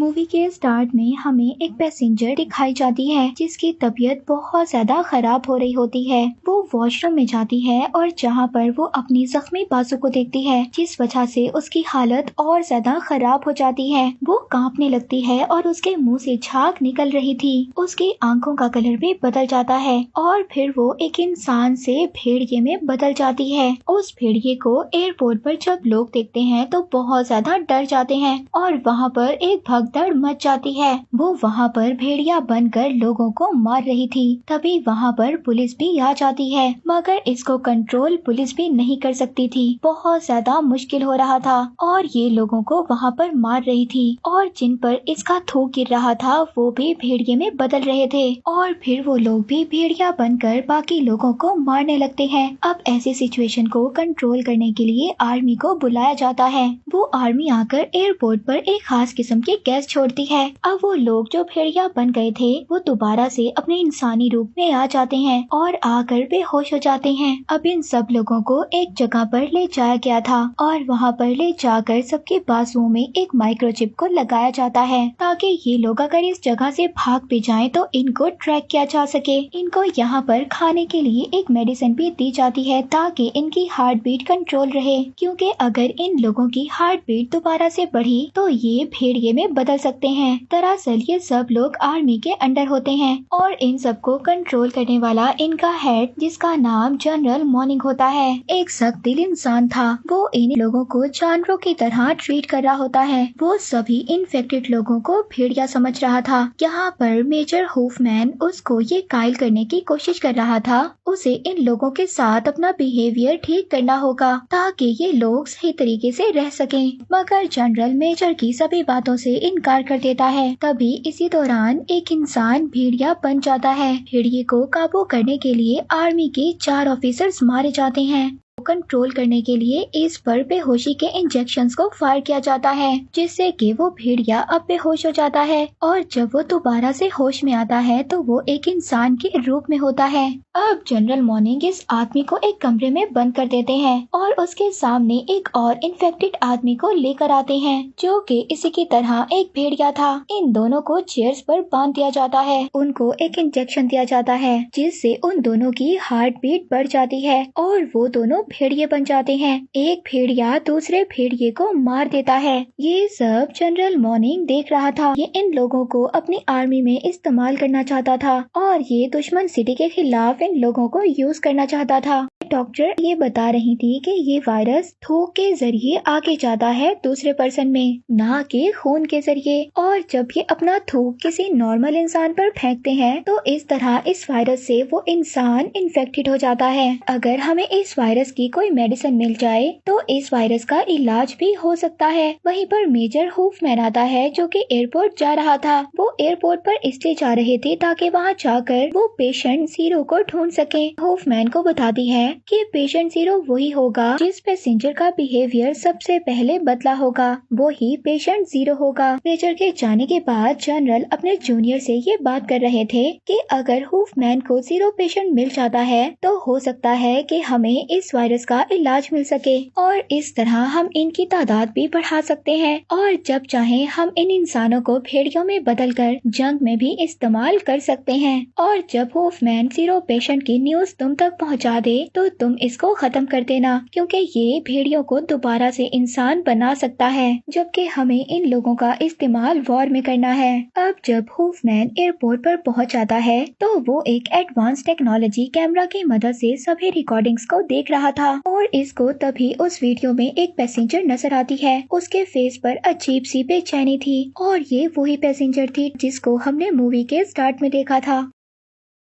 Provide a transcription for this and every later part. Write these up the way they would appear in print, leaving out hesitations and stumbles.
Movie के start में हमें एक पैसेंजर दिखाई जाती है जिसकी तबीयत बहुत ज्यादा खराब हो रही होती है। वो वॉशरूम में जाती है और जहाँ पर वो अपनी जख्मी बाजू को देखती है, जिस वजह से उसकी हालत और ज्यादा खराब हो जाती है। वो कांपने लगती है और उसके मुंह से झाग निकल रही थी। उसकी आंखों का कलर भी बदल जाता है और फिर वो एक इंसान से भेड़िए में बदल जाती है। उस भेड़िए को एयरपोर्ट पर जब लोग देखते हैं तो बहुत ज्यादा डर जाते हैं और वहाँ पर एक भगदड़ मच जाती है। वो वहाँ पर भेड़िया बनकर लोगों को मार रही थी। तभी वहाँ पर पुलिस भी आ जाती है, मगर इसको कंट्रोल पुलिस भी नहीं कर सकती थी। बहुत ज्यादा मुश्किल हो रहा था और ये लोगों को वहाँ पर मार रही थी और जिन पर इसका थूक गिर रहा था वो भी भेड़िए में बदल रहे थे और फिर वो लोग भी भेड़िया बनकर बाकी लोगों को मारने लगते हैं। अब ऐसी सिचुएशन को कंट्रोल करने के लिए आर्मी को बुलाया जाता है। वो आर्मी आकर एयरपोर्ट पर एक खास किस्म की गैस छोड़ती है। अब वो लोग जो भेड़िया बन गए थे वो दोबारा से अपने इंसानी रूप में आ जाते हैं और आकर बेहोश हो जाते हैं। अब इन सब लोगों को एक जगह पर ले जाया गया था और वहाँ पर ले जाकर सबके बाजुओं में एक माइक्रोचिप को लगाया जाता है ताकि ये लोग अगर इस जगह से भाग भी जाएं तो इनको ट्रैक किया जा सके। इनको यहाँ पर खाने के लिए एक मेडिसिन भी दी जाती है ताकि इनकी हार्ट बीट कंट्रोल रहे, क्योंकि अगर इन लोगों की हार्ट बीट दोबारा से बढ़ी तो ये भेड़िए में बदल सकते हैं। दरअसल ये सब लोग आर्मी के अंडर होते हैं और इन सबको कंट्रोल करने वाला इनका हेड, जिसका नाम जनरल मॉर्निंग होता है, एक सख्त दिल इंसान था। वो इन लोगों को जानवरों की तरह ट्रीट कर रहा होता है। वो सभी इन्फेक्टेड लोगों को भेड़िया समझ रहा था। यहाँ पर मेजर हूफमैन उसको ये कायल करने की कोशिश कर रहा था। उसे इन लोगों के साथ अपना बिहेवियर ठीक करना होगा ताकि ये लोग सही तरीके से रह सकें, मगर जनरल मेजर की सभी बातों से इनकार कर देता है। तभी इसी दौरान एक इंसान भेड़िया बन जाता है। भेड़िए को काबू करने के लिए आर्मी के 4 ऑफिसर्स मारे जाते हैं। कंट्रोल करने के लिए इस पर बेहोशी के इंजेक्शंस को फायर किया जाता है, जिससे कि वो भेड़िया अब बेहोश हो जाता है और जब वो दोबारा से होश में आता है तो वो एक इंसान के रूप में होता है। अब जनरल मॉर्निंग इस आदमी को एक कमरे में बंद कर देते हैं और उसके सामने एक और इन्फेक्टेड आदमी को लेकर आते हैं जो कि इसी की तरह एक भेड़िया था। इन दोनों को चेयर्स पर बांध दिया जाता है। उनको एक इंजेक्शन दिया जाता है जिससे उन दोनों की हार्ट बीट बढ़ जाती है और वो दोनों भेड़िए बन जाते हैं। एक भेड़िया दूसरे भेड़िए को मार देता है। ये सब जनरल मॉर्निंग देख रहा था। ये इन लोगों को अपनी आर्मी में इस्तेमाल करना चाहता था और ये दुश्मन सिटी के खिलाफ इन लोगों को यूज करना चाहता था। डॉक्टर ये बता रही थी कि ये वायरस थूक के जरिए आगे जाता है दूसरे पर्सन में, ना कि खून के जरिए, और जब ये अपना थूक किसी नॉर्मल इंसान पर फेंकते हैं तो इस तरह इस वायरस से वो इंसान इन्फेक्टेड हो जाता है। अगर हमें इस वायरस की कोई मेडिसिन मिल जाए तो इस वायरस का इलाज भी हो सकता है। वहीं पर मेजर हूफमैन आता है जो कि एयरपोर्ट जा रहा था। वो एयरपोर्ट पर इसलिए जा रहे थे ताकि वहाँ जाकर वो पेशेंट जीरो को ढूंढ सके। हूफमैन को बताती है कि पेशेंट जीरो वही होगा जिस पैसेंजर का बिहेवियर सबसे पहले बदला होगा, वो ही पेशेंट जीरो होगा। मेजर के जाने के बाद जनरल अपने जूनियर से ये बात कर रहे थे कि अगर हूफमैन को जीरो पेशेंट मिल जाता है तो हो सकता है कि हमें इस वायरस का इलाज मिल सके और इस तरह हम इनकी तादाद भी बढ़ा सकते हैं और जब चाहे हम इन इंसानों को भेड़ियों में बदलकर जंग में भी इस्तेमाल कर सकते हैं। और जब हूफमैन जीरो पेशेंट की न्यूज तुम तक पहुंचा दे तो तुम इसको खत्म कर देना, क्योंकि ये भेड़ियों को दोबारा से इंसान बना सकता है, जबकि हमें इन लोगों का इस्तेमाल वॉर में करना है। अब जब हूफमैन एयरपोर्ट पर पहुंच जाता है तो वो एक एडवांस टेक्नोलॉजी कैमरा की मदद से सभी रिकॉर्डिंग्स को देख रहा था और इसको तभी उस वीडियो में एक पैसेंजर नजर आती है। उसके फेस पर अजीब सी बेचैनी थी और ये वही पैसेंजर थी जिसको हमने मूवी के स्टार्ट में देखा था।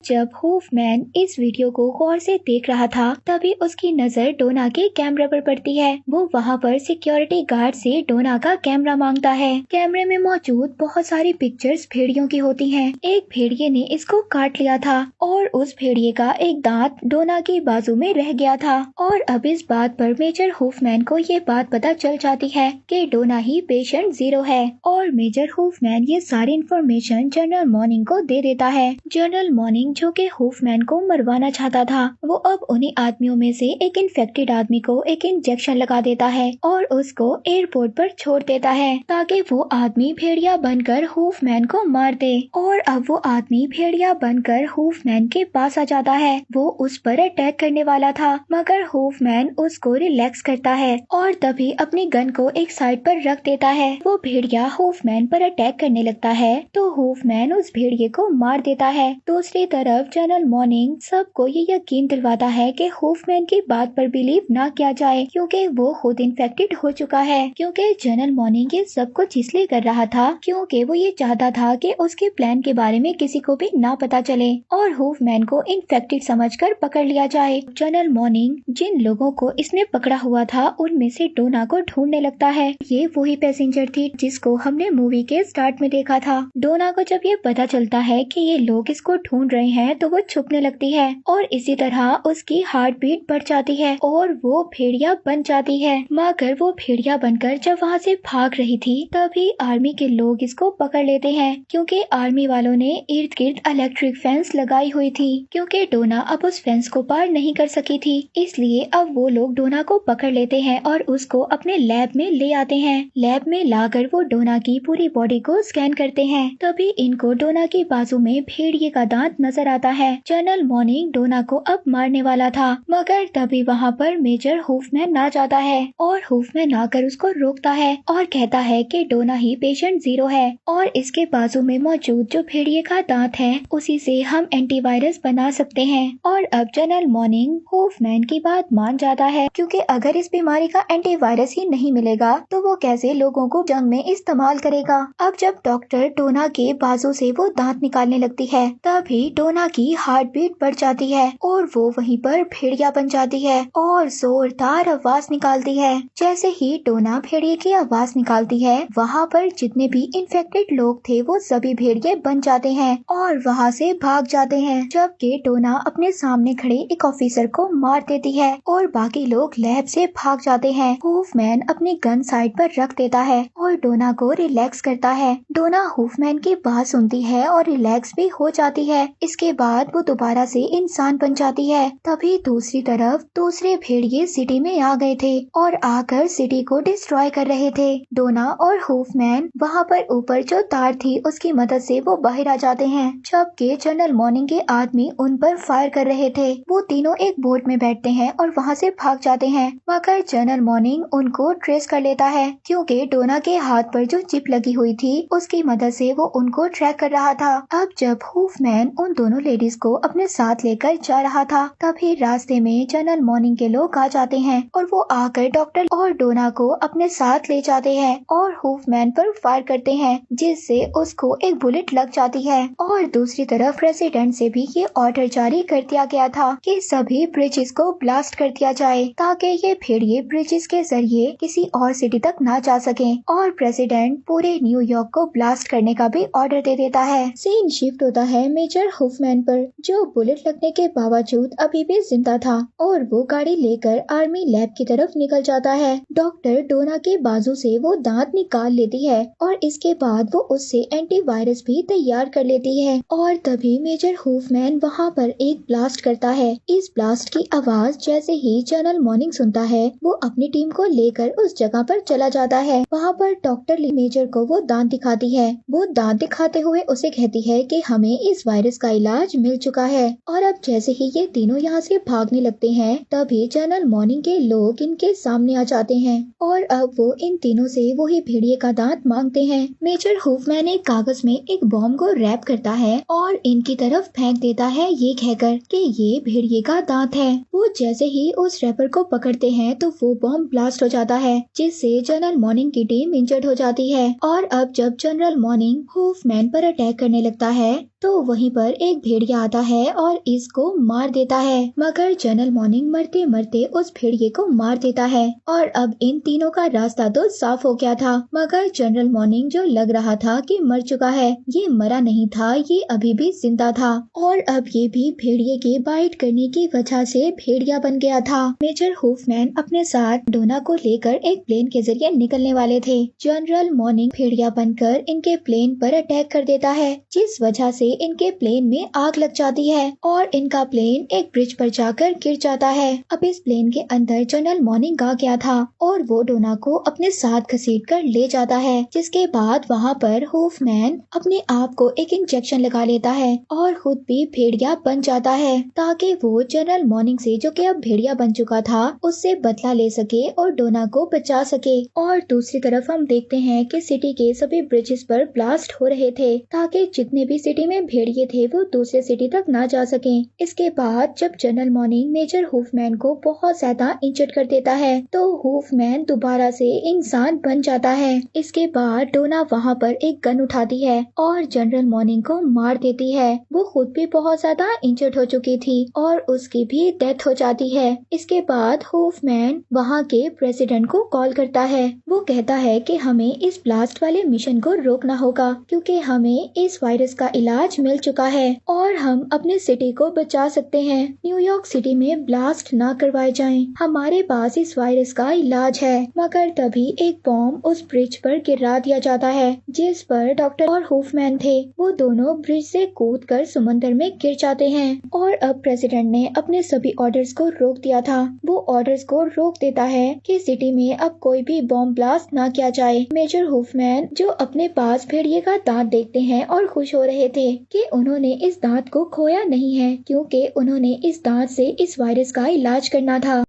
जब हूफमैन इस वीडियो को गौर से देख रहा था तभी उसकी नजर डोना के कैमरे पर पड़ती है। वो वहाँ पर सिक्योरिटी गार्ड से डोना का कैमरा मांगता है। कैमरे में मौजूद बहुत सारी पिक्चर्स भेड़ियों की होती हैं। एक भेड़िए ने इसको काट लिया था और उस भेड़िए का एक दांत डोना की बाजू में रह गया था और अब इस बात पर मेजर हूफमैन को ये बात पता चल जाती है कि डोना ही पेशेंट जीरो है और मेजर हूफमैन ये सारी इन्फॉर्मेशन जनरल मॉर्निंग को दे देता है। जनरल मॉर्निंग मॉर्निंग जो कि हूफमैन को मरवाना चाहता था, वो अब उन्हीं आदमियों में से एक इन्फेक्टेड आदमी को एक इंजेक्शन लगा देता है और उसको एयरपोर्ट पर छोड़ देता है ताकि वो आदमी भेड़िया बनकर हूफमैन को मार दे। और अब वो आदमी भेड़िया बनकर हूफमैन के पास आ जाता है। वो उस पर अटैक करने वाला था मगर हूफमैन उसको रिलैक्स करता है और तभी अपनी गन को एक साइड पर रख देता है। वो भेड़िया हूफमैन पर अटैक करने लगता है तो हूफमैन उस भेड़िए को मार देता है। दूसरी तरफ जनरल मॉर्निंग सबको ये यकीन दिलवाता है कि हूफमैन की बात पर बिलीव ना किया जाए क्योंकि वो खुद इन्फेक्टेड हो चुका है। क्योंकि जनरल मॉर्निंग ये सब कुछ इसलिए कर रहा था क्योंकि वो ये चाहता था कि उसके प्लान के बारे में किसी को भी ना पता चले और हूफमैन को इन्फेक्टेड समझकर पकड़ लिया जाए। जनरल मॉर्निंग जिन लोगों को इसने पकड़ा हुआ था उनमें से डोना को ढूंढने लगता है। ये वही पैसेंजर थी जिसको हमने मूवी के स्टार्ट में देखा था। डोना को जब ये पता चलता है कि ये लोग इसको ढूंढ रहे हैं तो वो छुपने लगती है और इसी तरह उसकी हार्ट बीट बढ़ जाती है और वो भेड़िया बन जाती है। मगर वो भेड़िया बनकर जब वहाँ से भाग रही थी तभी आर्मी के लोग इसको पकड़ लेते हैं क्योंकि आर्मी वालों ने इर्द गिर्द इलेक्ट्रिक फेंस लगाई हुई थी क्योंकि डोना अब उस फेंस को पार नहीं कर सकी थी। इसलिए अब वो लोग डोना को पकड़ लेते हैं और उसको अपने लैब में ले आते हैं। लैब में लाकर वो डोना की पूरी बॉडी को स्कैन करते हैं। तभी इनको डोना की बाजू में भेड़िए का दांत नजर आता है। जनरल मॉर्निंग डोना को अब मारने वाला था मगर तभी वहाँ पर मेजर हूफमैन आ जाता है और हूफमैन आकर उसको रोकता है और कहता है कि डोना ही पेशेंट 0 है और इसके बाजू में मौजूद जो भेड़िए का दांत है उसी से हम एंटीवायरस बना सकते हैं। और अब जनरल मॉर्निंग हूफमैन की बात मान जाता है क्योंकि अगर इस बीमारी का एंटीवायरस ही नहीं मिलेगा तो वो कैसे लोगों को जंग में इस्तेमाल करेगा। अब जब डॉक्टर डोना के बाजू से वो दांत निकालने लगती है तभी डोना की हार्ट बीट बढ़ जाती है और वो वहीं पर भेड़िया बन जाती है और जोरदार आवाज निकालती है। जैसे ही डोना भेड़िए की आवाज निकालती है वहाँ पर जितने भी इन्फेक्टेड लोग थे वो सभी भेड़िए बन जाते हैं और वहाँ से भाग जाते हैं। जबकि डोना अपने सामने खड़े एक ऑफिसर को मार देती है और बाकी लोग लैब से भाग जाते हैं। हूफमैन अपनी गन साइड पर रख देता है और डोना को रिलैक्स करता है। डोना हूफमैन की बात सुनती है और रिलैक्स भी हो जाती है। इसके बाद वो दोबारा से इंसान बन जाती है। तभी दूसरी तरफ दूसरे भेड़िए सिटी में आ गए थे और आकर सिटी को डिस्ट्रॉय कर रहे थे। डोना और हूफमैन वहाँ पर ऊपर जो तार थी उसकी मदद से वो बाहर आ जाते हैं जबकि जनरल मॉर्निंग के आदमी उन पर फायर कर रहे थे। वो तीनों एक बोट में बैठते हैं और वहाँ से भाग जाते हैं मगर जनरल मॉर्निंग उनको ट्रेस कर लेता है क्योंकि डोना के हाथ पर जो चिप लगी हुई थी उसकी मदद से वो उनको ट्रैक कर रहा था। अब जब हूफमैन उन दोनों लेडीज को अपने साथ लेकर जा रहा था तभी रास्ते में जनरल मॉर्निंग के लोग आ जाते हैं और वो आकर डॉक्टर और डोना को अपने साथ ले जाते हैं और हूफमैन पर फायर करते हैं जिससे उसको एक बुलेट लग जाती है। और दूसरी तरफ प्रेसिडेंट से भी ये ऑर्डर जारी कर दिया गया था कि सभी ब्रिजेस को ब्लास्ट कर दिया जाए ताकि ये भेड़िए ब्रिजेस के जरिए किसी और सिटी तक ना जा सके और प्रेसिडेंट पूरे न्यूयॉर्क को ब्लास्ट करने का भी ऑर्डर दे देता है। सीन शिफ्ट होता है मेजर हूफमैन पर जो बुलेट लगने के बावजूद अभी भी जिंदा था और वो गाड़ी लेकर आर्मी लैब की तरफ निकल जाता है। डॉक्टर डोना के बाजू से वो दांत निकाल लेती है और इसके बाद वो उससे एंटीवायरस भी तैयार कर लेती है और तभी मेजर हूफमैन वहाँ पर एक ब्लास्ट करता है। इस ब्लास्ट की आवाज जैसे ही जनरल मॉर्निंग सुनता है वो अपनी टीम को लेकर उस जगह पर चला जाता है। वहाँ पर डॉक्टर मेजर को वो दांत दिखाती है। वो दांत दिखाते हुए उसे कहती है कि हमें इस वायरस का इलाज मिल चुका है। और अब जैसे ही ये तीनों यहाँ से भागने लगते हैं तभी जनरल मॉर्निंग के लोग इनके सामने आ जाते हैं और अब वो इन तीनों से वही भेड़िए का दांत मांगते हैं। मेजर हूफमैन एक कागज में एक बॉम्ब को रैप करता है और इनकी तरफ फेंक देता है ये कहकर कि ये भेड़िए का दांत है। वो जैसे ही उस रैपर को पकड़ते हैं तो वो बॉम्ब ब्लास्ट हो जाता है जिससे जनरल मॉर्निंग की टीम इंजर्ड हो जाती है। और अब जब जनरल मॉर्निंग हूफमैन पर अटैक करने लगता है तो वहीं पर एक भेड़िया आता है और इसको मार देता है मगर जनरल मॉर्निंग मरते मरते उस भेड़िए को मार देता है। और अब इन तीनों का रास्ता तो साफ हो गया था मगर जनरल मॉर्निंग जो लग रहा था कि मर चुका है ये मरा नहीं था, ये अभी भी जिंदा था और अब ये भी भेड़िए के बाइट करने की वजह से भेड़िया बन गया था। मेजर हूफमैन अपने साथ डोना को लेकर एक प्लेन के जरिए निकलने वाले थे। जनरल मॉर्निंग भेड़िया बनकर इनके प्लेन पर अटैक कर देता है जिस वजह से ان کے پلین میں آگ لگ جاتی ہے اور ان کا پلین ایک برج پر جا کر گر جاتا ہے۔ اب اس پلین کے اندر جنرل مارننگ آ گیا تھا اور وہ ڈونا کو اپنے ساتھ گھسیٹ کر لے جاتا ہے، جس کے بعد وہاں پر ہوف مین اپنے آپ کو ایک انجیکشن لگا لیتا ہے اور خود بھی بھیڑیا بن جاتا ہے تاکہ وہ جنرل مارننگ سے، جو کہ اب بھیڑیا بن چکا تھا، اس سے بدلہ لے سکے اور ڈونا کو بچا سکے۔ اور دوسری طرف ہم دیکھتے ہیں کہ سٹی کے سبھی برجز پر بلاسٹ ہو رہے تھے تاکہ جتنے بھی سٹی میں بھیڑیے تھے وہ دوسرے سٹی تک نہ جا سکیں۔ اس کے بعد جب جنرل مارننگ میجر ہوف مین کو بہت زیادہ انجرڈ کر دیتا ہے تو ہوف مین دوبارہ سے انسان بن جاتا ہے۔ اس کے بعد ڈونا وہاں پر ایک گن اٹھاتی ہے اور جنرل مارننگ کو مار دیتی ہے۔ وہ خود بھی بہت زیادہ انجرڈ ہو چکی تھی اور اس کی بھی ڈیتھ ہو جاتی ہے۔ اس کے بعد ہوف مین وہاں کے پریزیڈنٹ کو کال کرتا ہے۔ وہ کہتا ہے کہ ہمیں اس بلاسٹ والے مشن کو روکنا ہوگا کیونکہ ہمیں اس وائرس کا علاج مل چکا ہے اور ہم اپنے سٹی کو بچا سکتے ہیں۔ نیو یارک سٹی میں بلاسٹ نہ کروائے جائیں، ہمارے پاس اس وائرس کا علاج ہے۔ مگر تبھی ایک بم اس برج پر گرا دیا جاتا ہے جس پر ڈاکٹر اور ہوف مین تھے۔ وہ دونوں برج سے کود کر سمندر میں گر جاتے ہیں اور اب پریزیڈنٹ نے اپنے سبھی آرڈرز کو روک دیا تھا۔ وہ آرڈرز کو روک دیتا ہے کہ سٹی میں اب کوئی بھی بم بلاسٹ نہ کیا جائے۔ میجر ہوف مین جو اپنے پاس بھیڑیے کا دانت دیکھتے ہیں اور خوش ہو رہے تھے کہ انہوں نے اس دانت کو کھویا نہیں ہے کیونکہ انہوں نے اس دانت سے اس وائرس کا علاج کرنا تھا۔